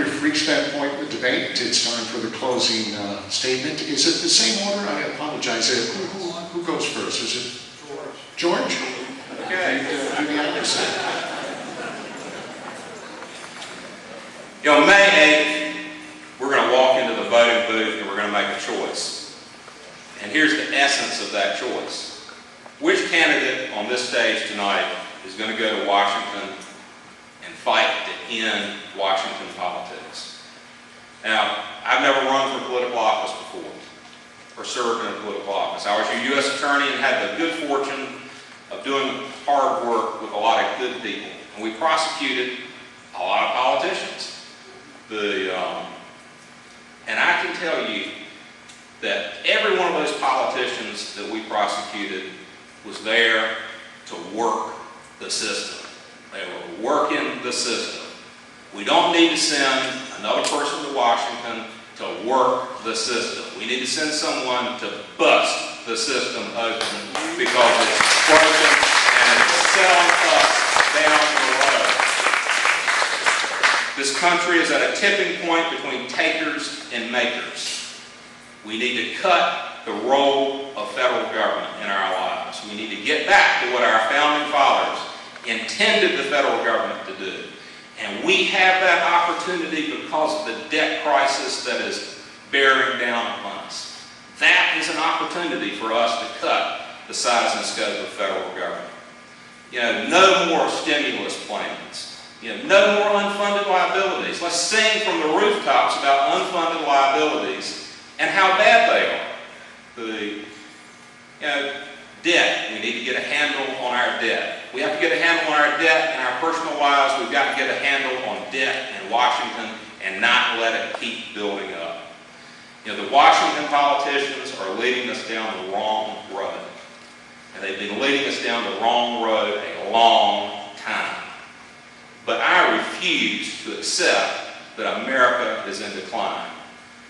we've reached that point in the debate. It's time for the closing statement. Is it the same order? I apologize. Who goes first? Is it George? Okay, do the honors. On May 8th, we're going to walk into the voting booth and we're going to make a choice. And here's the essence of that choice. Which candidate on this stage tonight is going to go to Washington and fight to end Washington politics? Now, I've never run for political office before, or served in a political office. I was a U.S. attorney and had the good fortune of doing hard work with a lot of good people. And we prosecuted a lot of politicians. And I can tell you that every one of those politicians that we prosecuted was there to work the system. They were working the system. We don't need to send another person to Washington to work the system. We need to send someone to bust the system open because it's broken and it's selling us down the road. This country is at a tipping point between takers and makers. We need to cut the role of federal government in our lives. We need to get back to what our founding fathers intended the federal government to do. And we have that opportunity because of the debt crisis that is bearing down upon us. That is an opportunity for us to cut the size and scope of federal government. No more stimulus plans. No more unfunded liabilities. Let's sing from the rooftops about unfunded liabilities and how bad they are. Debt. We need to get a handle on our debt. We have to get a handle on our debt in our personal lives. We've got to get a handle on debt in Washington and not let it keep building up. The Washington politicians are leading us down the wrong road. And they've been leading us down the wrong road a long time. But I refuse to accept that America is in decline.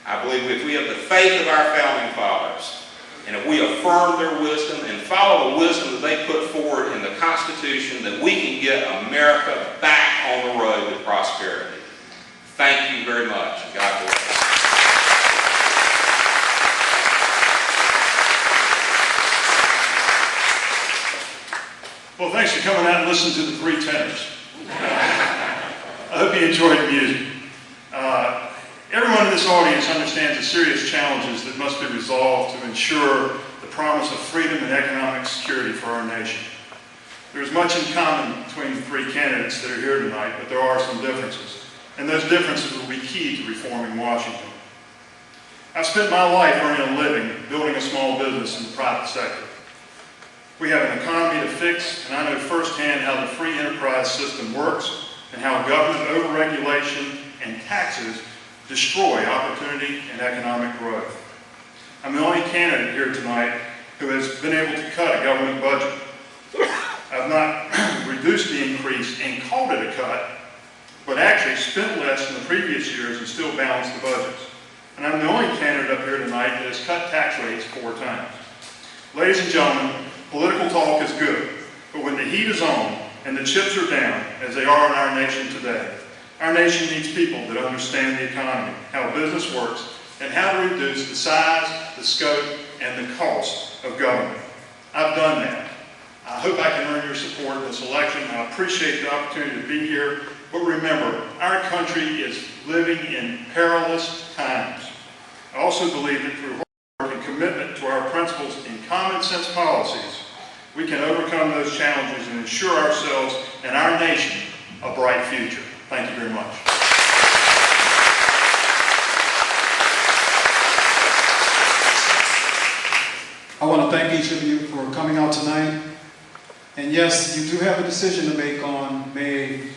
I believe if we have the faith of our founding fathers, and if we affirm their wisdom and follow the wisdom that they put forward in the Constitution, that we can get America back on the road to prosperity. Thank you very much. God bless. Well, thanks for coming out and listening to the three tenors. I hope you enjoyed the music. Everyone in this audience understands the serious challenges that must be resolved to ensure the promise of freedom and economic security for our nation. There is much in common between the three candidates that are here tonight, but there are some differences. And those differences will be key to reforming Washington. I've spent my life earning a living building a small business in the private sector. We have an economy to fix, and I know firsthand how the free enterprise system works and how government overregulation and taxes destroy opportunity and economic growth. I'm the only candidate here tonight who has been able to cut a government budget. I've not reduced the increase and called it a cut, but actually spent less than the previous years and still balanced the budgets. And I'm the only candidate up here tonight that has cut tax rates 4 times. Ladies and gentlemen, political talk is good, but when the heat is on and the chips are down, as they are in our nation today, our nation needs people that understand the economy, how business works, and how to reduce the size, the scope, and the cost of government. I've done that. I hope I can earn your support in this election. I appreciate the opportunity to be here, but remember, our country is living in perilous times. I also believe that through hard work and commitment to our principles and common sense policies, we can overcome those challenges and ensure ourselves and our nation a bright future. Thank you very much. I want to thank each of you for coming out tonight. And yes, you do have a decision to make on May 8th.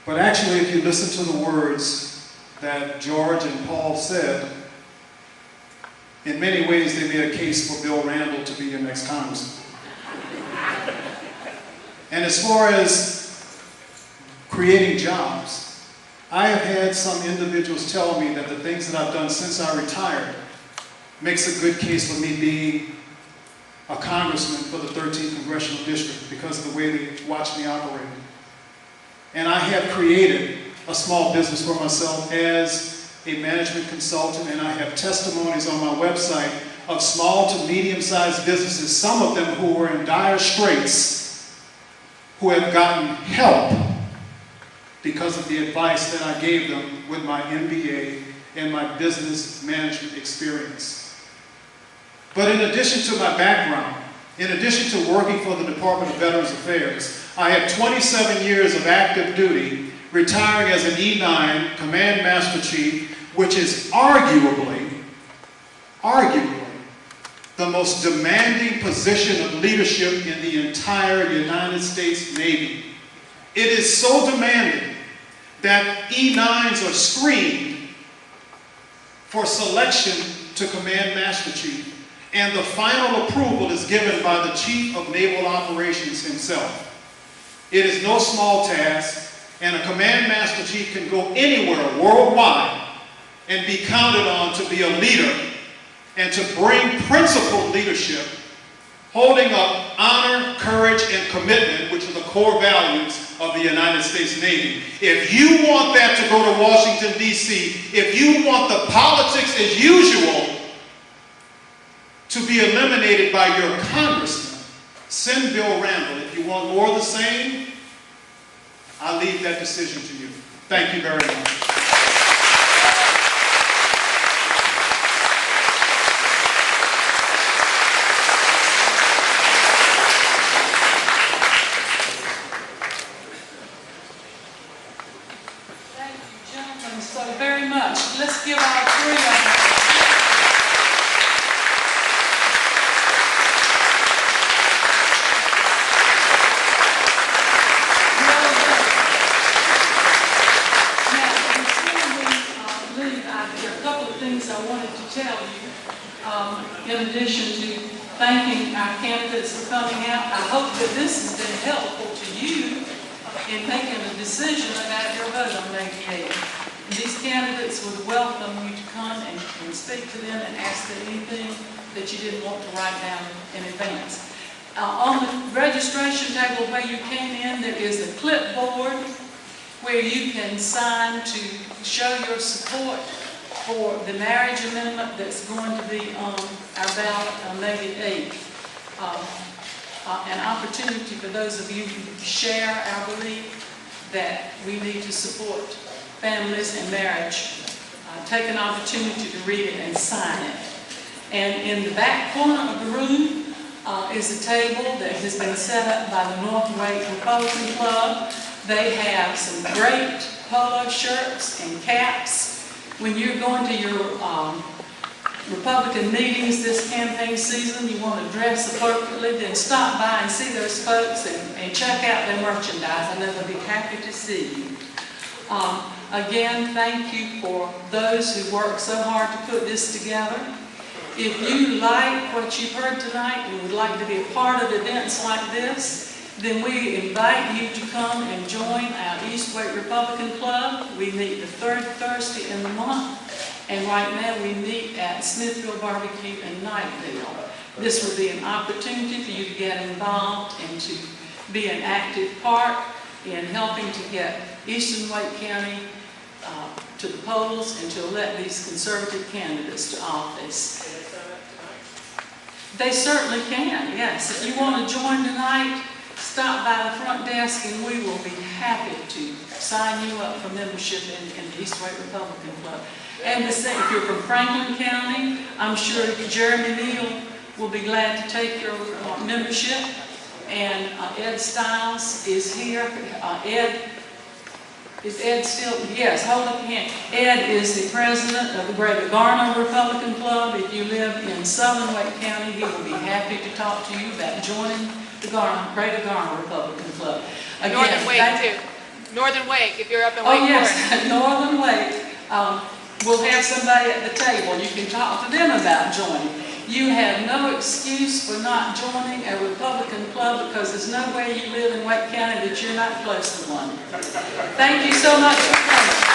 But actually, if you listen to the words that George and Paul said, in many ways they made a case for Bill Randall to be your next congressman. And as far as creating jobs, I have had some individuals tell me that the things that I've done since I retired makes a good case for me being a congressman for the 13th Congressional District because of the way they watch me operate. And I have created a small business for myself as a management consultant, and I have testimonies on my website of small to medium-sized businesses, some of them who were in dire straits, who have gotten help because of the advice that I gave them with my MBA and my business management experience. But in addition to my background, in addition to working for the Department of Veterans Affairs, I had 27 years of active duty, retiring as an E9 Command Master Chief, which is arguably the most demanding position of leadership in the entire United States Navy. It is so demanding that E9s are screened for selection to Command Master Chief, and the final approval is given by the Chief of Naval Operations himself. It is no small task, and a Command Master Chief can go anywhere worldwide and be counted on to be a leader and to bring principled leadership, holding up honor, courage, and commitment, which are the core values of the United States Navy. If you want that to go to Washington, D.C., if you want the politics as usual to be eliminated by your congressman, send Bill Randall. If you want more of the same, I leave that decision to you. Thank you very much. Thank you, gentlemen, so very much. Let's give our three of them. I wanted to tell you, in addition to thanking our candidates for coming out, I hope that this has been helpful to you in making a decision about your vote on May 8th. These candidates would welcome you to come and speak to them and ask them anything that you didn't want to write down in advance. On the registration table where you came in, there is a clipboard where you can sign to show your support for the marriage amendment that's going to be on our ballot on May the 8th. An opportunity for those of you who share our belief that we need to support families and marriage. Take an opportunity to read it and sign it. And in the back corner of the room is a table that has been set up by the North Wake Republican Club. They have some great polo shirts and caps. When you're going to your Republican meetings this campaign season, you want to dress appropriately, then stop by and see those folks and check out their merchandise. I know they'll be happy to see you. Again, thank you for those who worked so hard to put this together. If you like what you've heard tonight and would like to be a part of events like this, then we invite you to come and join our East Wake Republican Club. We meet the third Thursday in the month, and right now we meet at Smithville Barbecue in Nightville. This will be an opportunity for you to get involved and to be an active part in helping to get Eastern Wake County to the polls and to elect these conservative candidates to office. They certainly can, yes. If you want to join tonight, stop by the front desk and we will be happy to sign you up for membership in the East Wake Republican Club. And the same, if you're from Franklin County, I'm sure Jeremy Neal will be glad to take your membership. And Ed Stiles is here. Is Ed still? Yes, hold up your hand. Ed is the president of the Greater Garner Republican Club. If you live in Southern Wake County, he will be happy to talk to you about joining the Greater Garner Republican Club. Again, Northern Wake too. Northern Wake, if you're up in Wake Oh yes, Forest. Northern Wake. We'll have somebody at the table. You can talk to them about joining. You have no excuse for not joining a Republican club because there's no way you live in Wake County that you're not close to one. Thank you so much for coming.